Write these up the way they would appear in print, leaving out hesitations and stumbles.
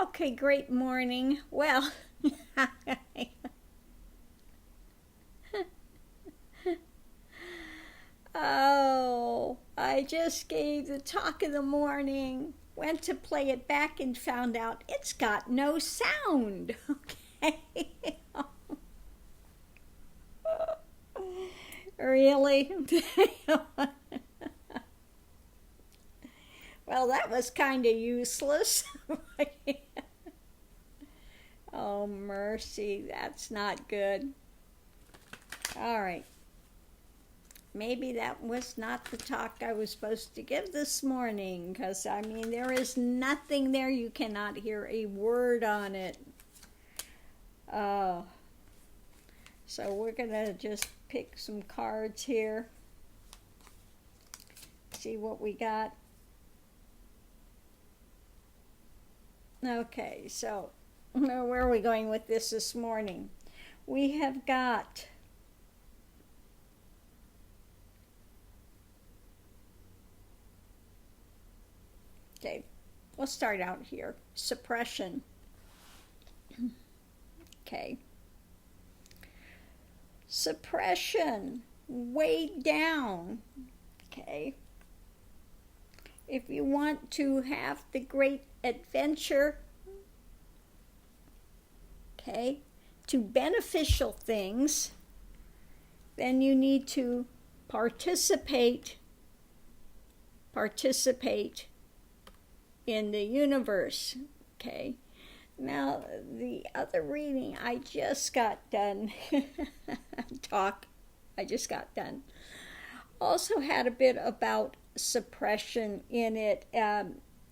Okay, great morning. Well, oh, I just gave the talk of the morning, went to play it back and found out it's got no sound. Okay. Really? Well, that was kind of useless. Oh, mercy. That's not good. All right. Maybe that was not the talk I was supposed to give this morning, because I mean, there is nothing there. You cannot hear a word on it. Oh, so we're gonna just pick some cards here, see what we got. Okay, so where are we going with this morning? We have got okay, we'll start out here. Suppression. Okay. Suppression. Weighed down. Okay. If you want to have the great adventure, okay, to beneficial things, then you need to participate in the universe. Okay. Now, the other reading I just got done, I just got done, also had a bit about suppression in it.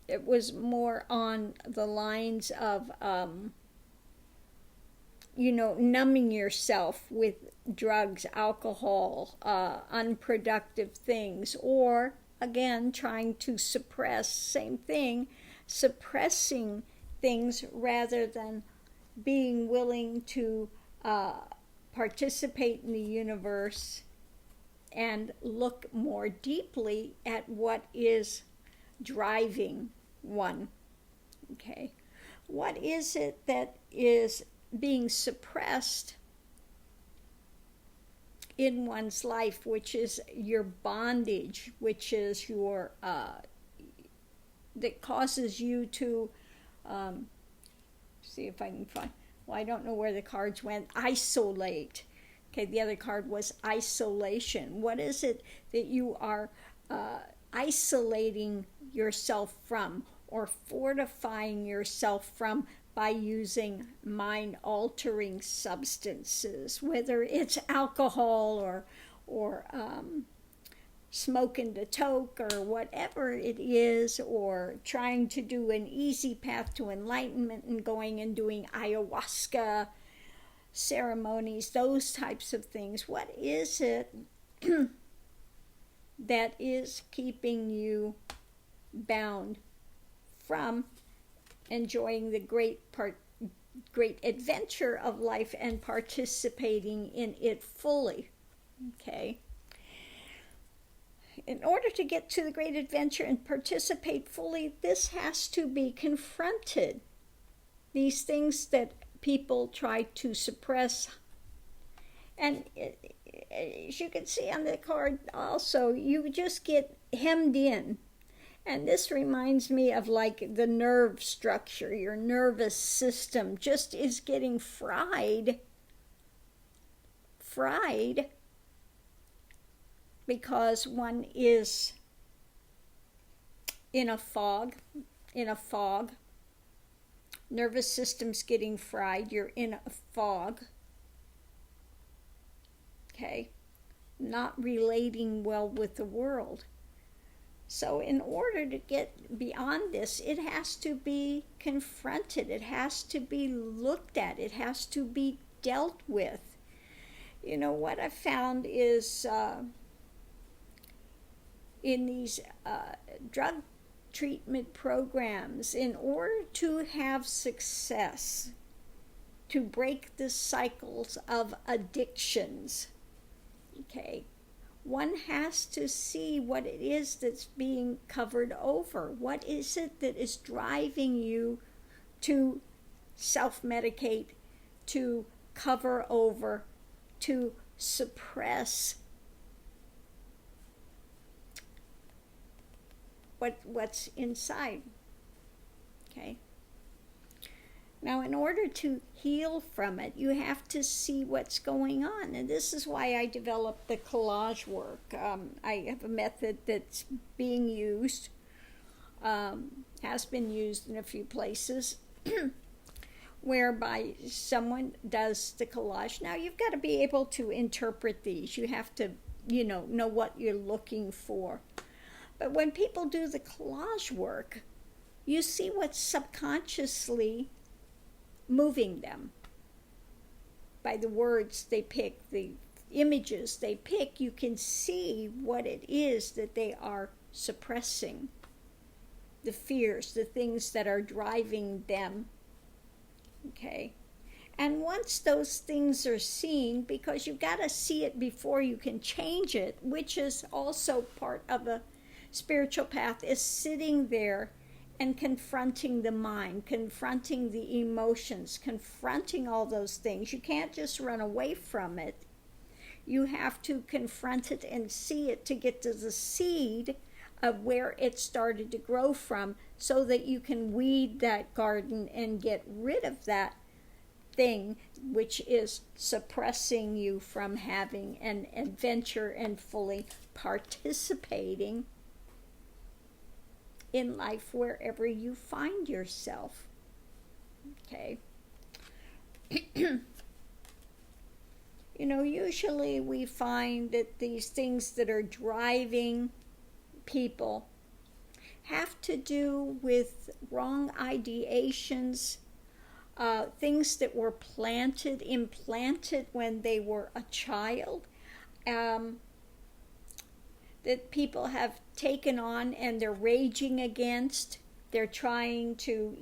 It was more on the lines of, numbing yourself with drugs, alcohol, unproductive things, or again, trying to suppress, same thing, suppressing things rather than being willing to participate in the universe and look more deeply at what is driving one. Okay, what is it that is being suppressed in one's life, which is your bondage, which is your that causes you to see if I can find, well, I don't know where the cards went. Isolate. Okay, the other card was isolation. What is it that you are isolating yourself from or fortifying yourself from by using mind-altering substances, whether it's alcohol or smoking the toke or whatever it is, or trying to do an easy path to enlightenment and going and doing ayahuasca ceremonies, those types of things. What is it that is keeping you bound from enjoying the great adventure of life and participating in it fully? Okay. In order to get to the great adventure and participate fully, this has to be confronted. These things that people try to suppress. And as you can see on the card also, you just get hemmed in. And this reminds me of like the nerve structure. Your nervous system just is getting fried because one is in a fog. Nervous system's getting fried. You're in a fog. Okay. Not relating well with the world. So in order to get beyond this, it has to be confronted. It has to be looked at. It has to be dealt with. You know, what I found is in these drug treatment programs, in order to have success, to break the cycles of addictions, okay, one has to see what it is that's being covered over. What is it that is driving you to self-medicate, to cover over, to suppress what's inside. Okay? Now, in order to heal from it, you have to see what's going on. And this is why I developed the collage work. I have a method that's being used, has been used in a few places, whereby someone does the collage. Now, you've got to be able to interpret these. You have to, know what you're looking for. But when people do the collage work, you see what's subconsciously moving them. By the words they pick, the images they pick, you can see what it is that they are suppressing. The fears, the things that are driving them. Okay? And once those things are seen, because you've got to see it before you can change it, which is also part of a spiritual path, is sitting there and confronting the mind, confronting the emotions, confronting all those things. You can't just run away from it. You have to confront it and see it to get to the seed of where it started to grow from, so that you can weed that garden and get rid of that thing which is suppressing you from having an adventure and fully participating in life wherever you find yourself. Okay? Usually we find that these things that are driving people have to do with wrong ideations, things that were implanted when they were a child, that people have taken on and they're raging against. They're trying to,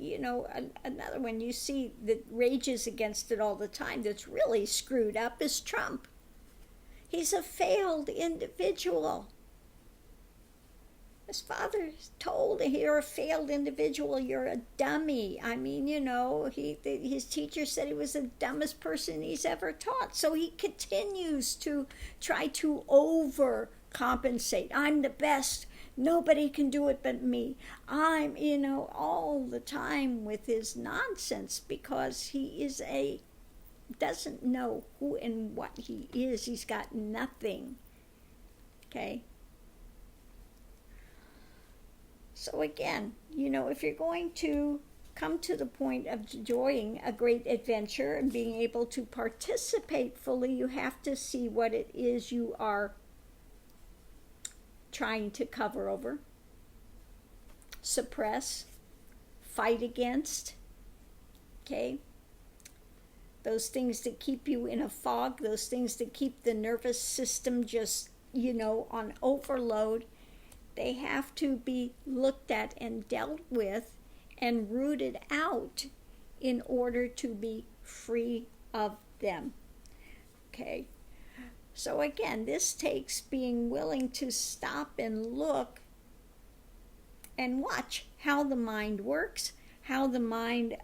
another one you see that rages against it all the time that's really screwed up is Trump. He's a failed individual. His father told him, you're a failed individual, you're a dummy. I mean, his teacher said he was the dumbest person he's ever taught. So he continues to try to overcompensate. I'm the best. Nobody can do it but me. I'm, all the time with his nonsense, because he doesn't know who and what he is. He's got nothing. Okay? So again, if you're going to come to the point of enjoying a great adventure and being able to participate fully, you have to see what it is you are trying to cover over, suppress, fight against. Okay? Those things that keep you in a fog, those things that keep the nervous system just, on overload. They have to be looked at and dealt with and rooted out in order to be free of them. Okay? So again, this takes being willing to stop and look and watch how the mind works, how the mind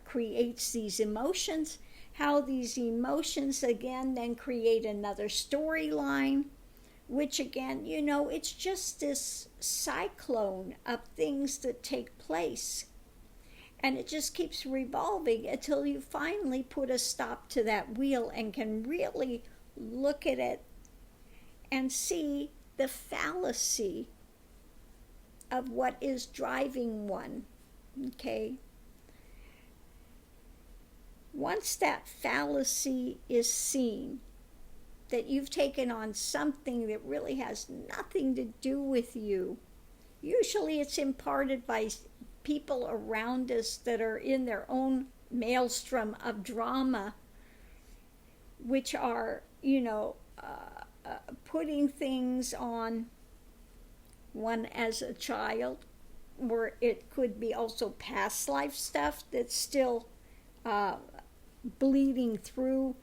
creates these emotions, how these emotions again then create another storyline, which again, it's just this cyclone of things that take place. And it just keeps revolving until you finally put a stop to that wheel and can really look at it and see the fallacy of what is driving one. Okay? Once that fallacy is seen, that you've taken on something that really has nothing to do with you. Usually it's imparted by people around us that are in their own maelstrom of drama, which are, putting things on one as a child, or it could be also past life stuff that's still bleeding through,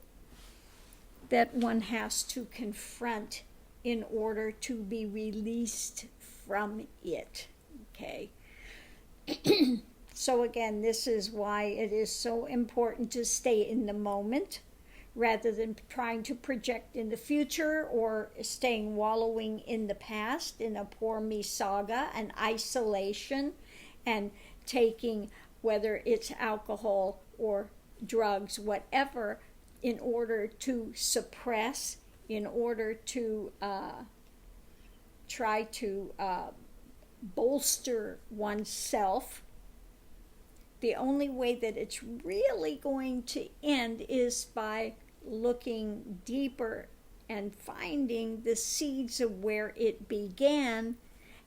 that one has to confront in order to be released from it. Okay? So again, this is why it is so important to stay in the moment rather than trying to project in the future or staying wallowing in the past in a poor me saga and isolation and taking, whether it's alcohol or drugs, whatever, in order to suppress, in order to try to bolster oneself. The only way that it's really going to end is by looking deeper and finding the seeds of where it began,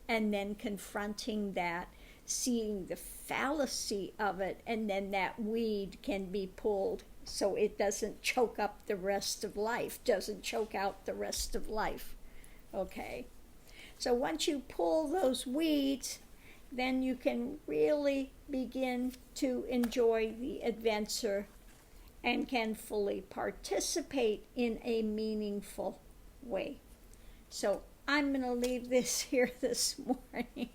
and then confronting that, seeing the fallacy of it, and then that weed can be pulled so it doesn't choke up the rest of life, doesn't choke out the rest of life. Okay? So once you pull those weeds, then you can really begin to enjoy the adventure and can fully participate in a meaningful way. So I'm going to leave this here this morning.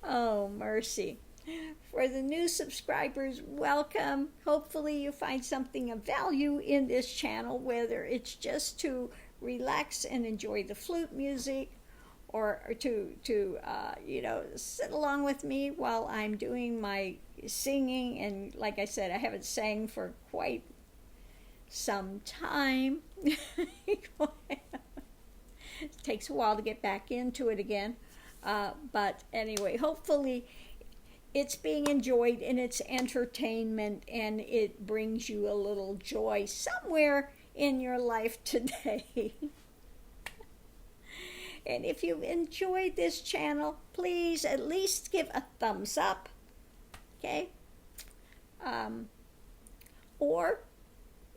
Oh, mercy. For the new subscribers, welcome. Hopefully you find something of value in this channel, whether it's just to relax and enjoy the flute music, or to sit along with me while I'm doing my singing. And like I said, I haven't sang for quite some time. It takes a while to get back into it again. But anyway, hopefully it's being enjoyed and it's entertainment, and it brings you a little joy somewhere in your life today. And if you've enjoyed this channel, please at least give a thumbs up, okay? Or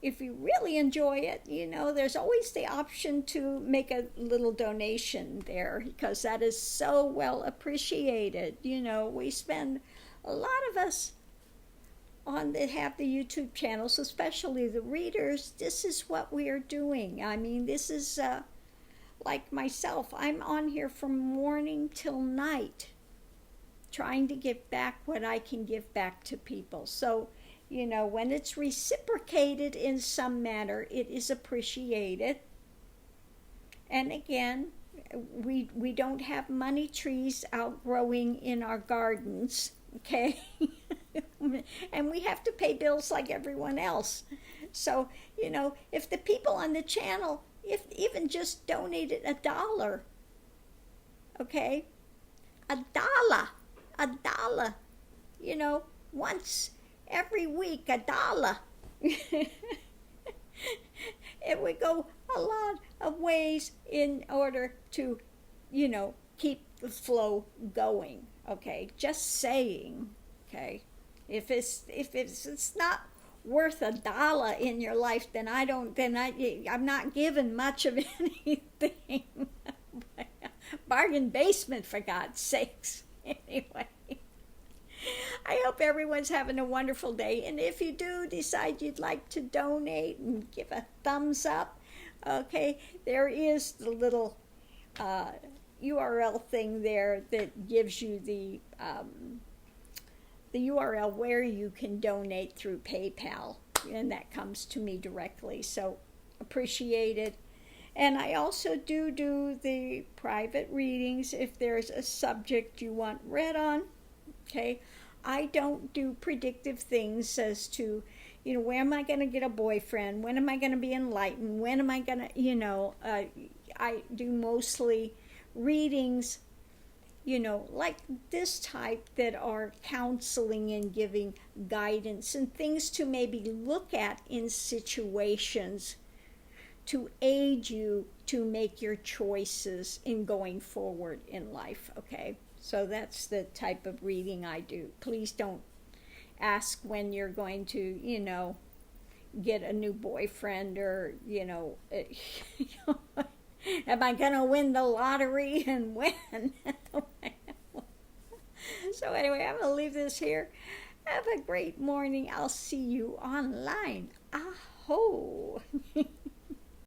if you really enjoy it, there's always the option to make a little donation there, because that is so well appreciated. We spend, a lot of us that have the YouTube channels, especially the readers, this is what we are doing. I mean, this is like myself. I'm on here from morning till night trying to give back what I can give back to people. So, when it's reciprocated in some manner, it is appreciated. And again, we don't have money trees outgrowing in our gardens, okay? And we have to pay bills like everyone else. So, if the people on the channel, if even just donated $1, okay? $1, once every week, $1. It would go a lot of ways in order to, keep the flow going, okay? Just saying, okay? If it's not worth $1 in your life, then I'm not giving much of anything. Bargain basement, for God's sakes. Anyway, I hope everyone's having a wonderful day. And if you do decide you'd like to donate and give a thumbs up, okay, there is the little URL thing there that gives you the URL where you can donate through PayPal, and that comes to me directly. So appreciate it. And I also do the private readings if there's a subject you want read on, okay? I don't do predictive things as to, where am I going to get a boyfriend? When am I going to be enlightened? When am I going to, I do mostly readings, like this type, that are counseling and giving guidance and things to maybe look at in situations to aid you to make your choices in going forward in life, okay? So that's the type of reading I do. Please don't ask when you're going to, get a new boyfriend, or, am I going to win the lottery and when? So anyway, I'm going to leave this here. Have a great morning. I'll see you online. Aho!